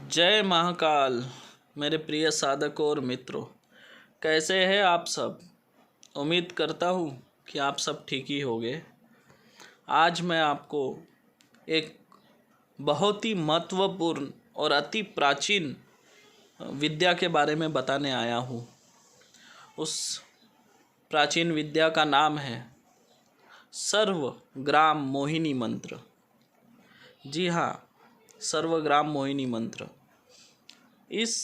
जय महाकाल। मेरे प्रिय साधकों और मित्रों, कैसे हैं आप सब। उम्मीद करता हूँ कि आप सब ठीक ही होंगे। आज मैं आपको एक बहुत ही महत्वपूर्ण और अति प्राचीन विद्या के बारे में बताने आया हूँ। उस प्राचीन विद्या का नाम है सर्वग्राम मोहिनी मंत्र। जी हाँ, सर्वग्राम मोहिनी मंत्र। इस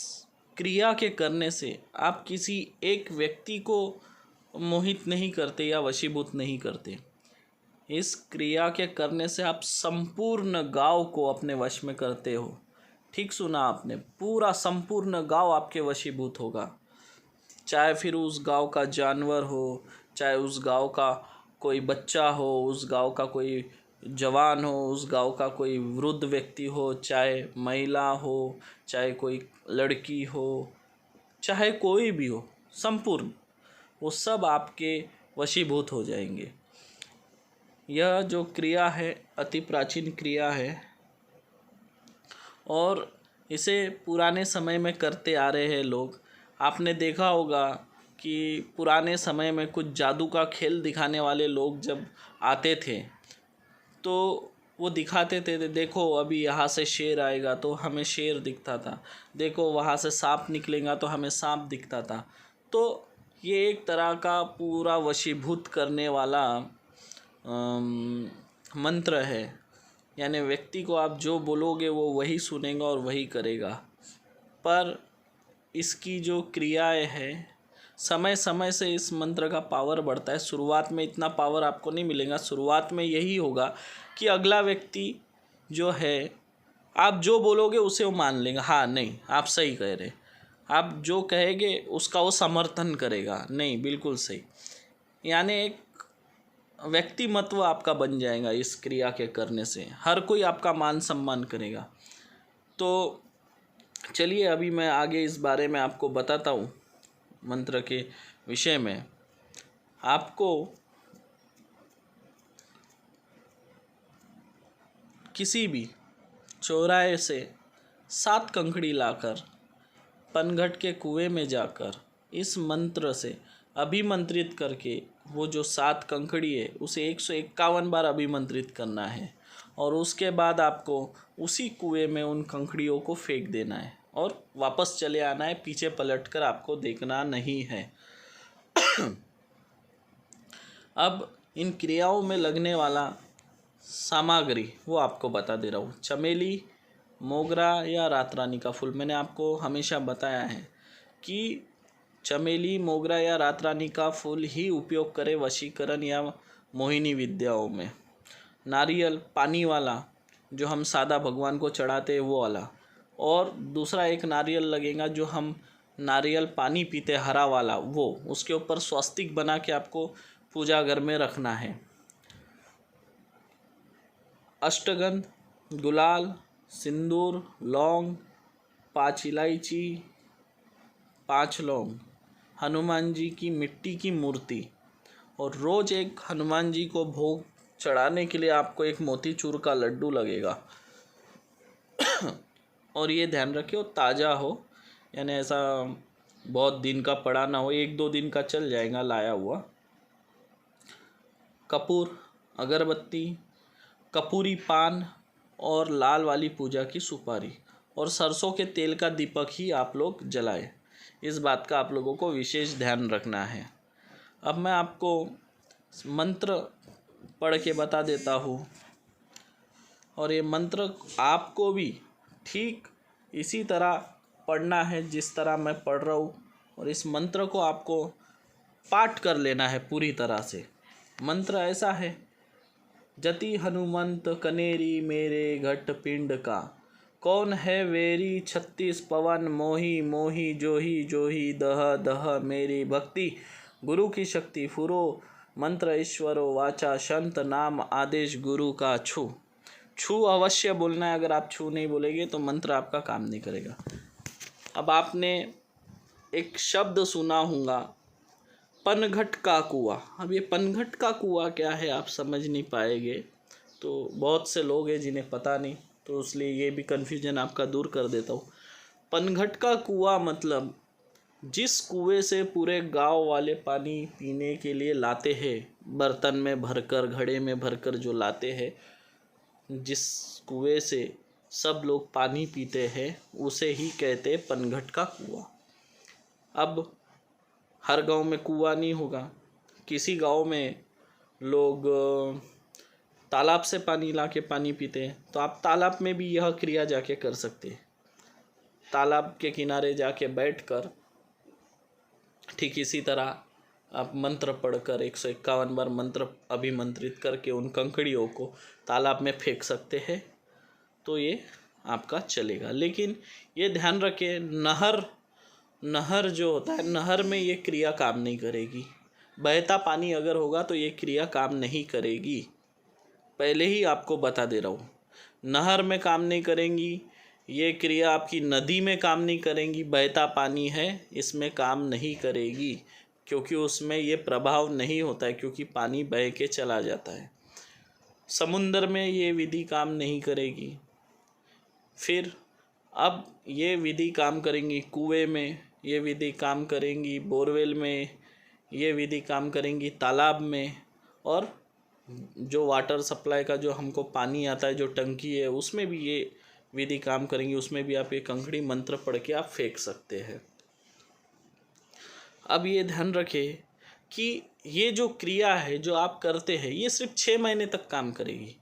क्रिया के करने से आप किसी एक व्यक्ति को मोहित नहीं करते या वशीभूत नहीं करते। इस क्रिया के करने से आप संपूर्ण गांव को अपने वश में करते हो। ठीक सुना आपने, पूरा संपूर्ण गांव आपके वशीभूत होगा। चाहे फिर उस गांव का जानवर हो, चाहे उस गांव का कोई बच्चा हो, उस गांव का कोई जवान हो, उस गांव का कोई वृद्ध व्यक्ति हो, चाहे महिला हो, चाहे कोई लड़की हो, चाहे कोई भी हो, संपूर्ण वो सब आपके वशीभूत हो जाएंगे। यह जो क्रिया है अति प्राचीन क्रिया है और इसे पुराने समय में करते आ रहे हैं लोग। आपने देखा होगा कि पुराने समय में कुछ जादू का खेल दिखाने वाले लोग जब आते थे तो वो दिखाते थे, देखो अभी यहाँ से शेर आएगा तो हमें शेर दिखता था, देखो वहाँ से सांप निकलेगा तो हमें सांप दिखता था। तो ये एक तरह का पूरा वशीभूत करने वाला मंत्र है। यानी व्यक्ति को आप जो बोलोगे वो वही सुनेगा और वही करेगा। पर इसकी जो क्रियाएं हैं, समय समय से इस मंत्र का पावर बढ़ता है। शुरुआत में इतना पावर आपको नहीं मिलेगा। शुरुआत में यही होगा कि अगला व्यक्ति जो है, आप जो बोलोगे उसे वो मान लेगा। हाँ, नहीं आप सही कह रहे, आप जो कहेंगे उसका वो समर्थन करेगा। नहीं, बिल्कुल सही। यानी एक व्यक्तिमत्व आपका बन जाएगा। इस क्रिया के करने से हर कोई आपका मान सम्मान करेगा। तो चलिए अभी मैं आगे इस बारे में आपको बताता हूँ। मंत्र के विषय में आपको किसी भी चौराहे से 7 कंकड़ी लाकर पनघट के कुएं में जाकर इस मंत्र से अभिमंत्रित करके वो जो 7 कंकड़ी है उसे 151 बार अभिमंत्रित करना है और उसके बाद आपको उसी कुएं में उन कंकड़ियों को फेंक देना है और वापस चले आना है। पीछे पलटकर आपको देखना नहीं है। अब इन क्रियाओं में लगने वाला सामग्री वो आपको बता दे रहा हूँ। चमेली, मोगरा या रात रानी का फूल। मैंने आपको हमेशा बताया है कि चमेली, मोगरा या रात रानी का फूल ही उपयोग करें वशीकरण या मोहिनी विद्याओं में। नारियल पानी वाला जो हम सादा भगवान को चढ़ाते हैं वो वाला, और दूसरा एक नारियल लगेगा जो हम नारियल पानी पीते हरा वाला, वो उसके ऊपर स्वस्तिक बना के आपको पूजा घर में रखना है। अष्टगंध, गुलाल, सिंदूर, लौंग, 5 इलायची, 5 लौंग, हनुमान जी की मिट्टी की मूर्ति, और रोज़ एक हनुमान जी को भोग चढ़ाने के लिए आपको एक मोतीचूर का लड्डू लगेगा। और ये ध्यान रखिए ताज़ा हो, यानी ऐसा बहुत दिन का पड़ा ना हो, 1-2 दिन का चल जाएगा लाया हुआ। कपूर, अगरबत्ती, कपूरी पान और लाल वाली पूजा की सुपारी और सरसों के तेल का दीपक ही आप लोग जलाएं। इस बात का आप लोगों को विशेष ध्यान रखना है। अब मैं आपको मंत्र पढ़ के बता देता हूँ और ये मंत्र आपको भी ठीक इसी तरह पढ़ना है जिस तरह मैं पढ़ रहा हूँ, और इस मंत्र को आपको पाठ कर लेना है पूरी तरह से। मंत्र ऐसा है, जति हनुमंत कनेरी मेरे घट पिंड का, कौन है वेरी 36 पवन मोही मोही जोही जोही दह दह मेरी भक्ति, गुरु की शक्ति फुरो मंत्र ईश्वरो वाचा, संत नाम आदेश गुरु का छू। छू अवश्य बोलना है। अगर आप छू नहीं बोलेंगे तो मंत्र आपका काम नहीं करेगा। अब आपने एक शब्द सुना होगा, पनघट का कुआं। अब ये पनघट का कुआं क्या है आप समझ नहीं पाएंगे। तो बहुत से लोग हैं जिन्हें पता नहीं। तो इसलिए ये भी कन्फ्यूजन आपका दूर कर देता हूँ। पनघट का कुआं मतलब जिस कुएं से पूरे गांव वाले पानी पीने के लिए लाते हैं, बर्तन में भरकर, घड़े में भरकर जो लाते हैं, जिस कुएं से सब लोग पानी पीते हैं, उसे ही कहते हैं पनघट का कुआं। अब हर गांव में कुआं नहीं होगा, किसी गांव में लोग तालाब से पानी ला के पानी पीते हैं, तो आप तालाब में भी यह क्रिया जाके कर सकते हैं। तालाब के किनारे जाके बैठकर ठीक इसी तरह आप मंत्र पढ़कर 151 बार मंत्र अभिमंत्रित करके उन कंकड़ियों को तालाब में फेंक सकते हैं, तो ये आपका चलेगा। लेकिन ये ध्यान रखें, नहर जो होता है, नहर में ये क्रिया काम नहीं करेगी। बहता पानी अगर होगा तो ये क्रिया काम नहीं करेगी, पहले ही आपको बता दे रहा हूँ। नहर में काम नहीं करेंगी ये क्रिया, आपकी नदी में काम नहीं करेंगी। बहता पानी है, इसमें काम नहीं करेगी, क्योंकि उसमें ये प्रभाव नहीं होता है, क्योंकि पानी बह के चला जाता है। समुंदर में ये विधि काम नहीं करेगी। फिर अब ये विधि काम करेंगी कुएं में, ये विधि काम करेंगी बोरवेल में, ये विधि काम करेंगी तालाब में, और जो वाटर सप्लाई का जो हमको पानी आता है, जो टंकी है, उसमें भी ये विधि काम करेंगी। उसमें भी आप ये कंकड़ी मंत्र पढ़ के आप फेंक सकते हैं। अब ये ध्यान रखें कि ये जो क्रिया है जो आप करते हैं, ये सिर्फ 6 महीने तक काम करेगी।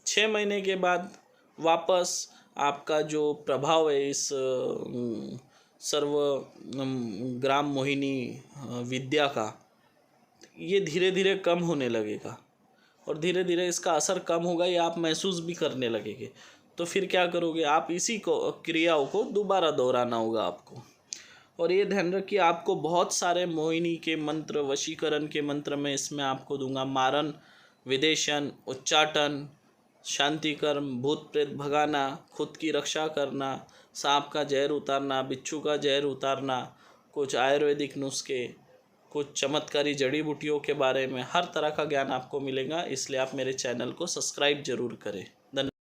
6 महीने के बाद वापस आपका जो प्रभाव है इस सर्व ग्राम मोहिनी विद्या का, ये धीरे धीरे कम होने लगेगा, और धीरे धीरे इसका असर कम होगा, ये आप महसूस भी करने लगेंगे। तो फिर क्या करोगे, आप इसी को क्रियाओं को दोबारा दोहराना होगा आपको। और ये ध्यान रखिए, आपको बहुत सारे मोहिनी के मंत्र, वशीकरण के मंत्र मैं इसमें आपको दूंगा। मारन, विदेशन, उच्चाटन, शांति कर्म, भूत प्रेत भगाना, खुद की रक्षा करना, सांप का जहर उतारना, बिच्छू का जहर उतारना, कुछ आयुर्वेदिक नुस्खे, कुछ चमत्कारी जड़ी बूटियों के बारे में, हर तरह का ज्ञान आपको मिलेगा। इसलिए आप मेरे चैनल को सब्सक्राइब जरूर करें। धन्यवाद।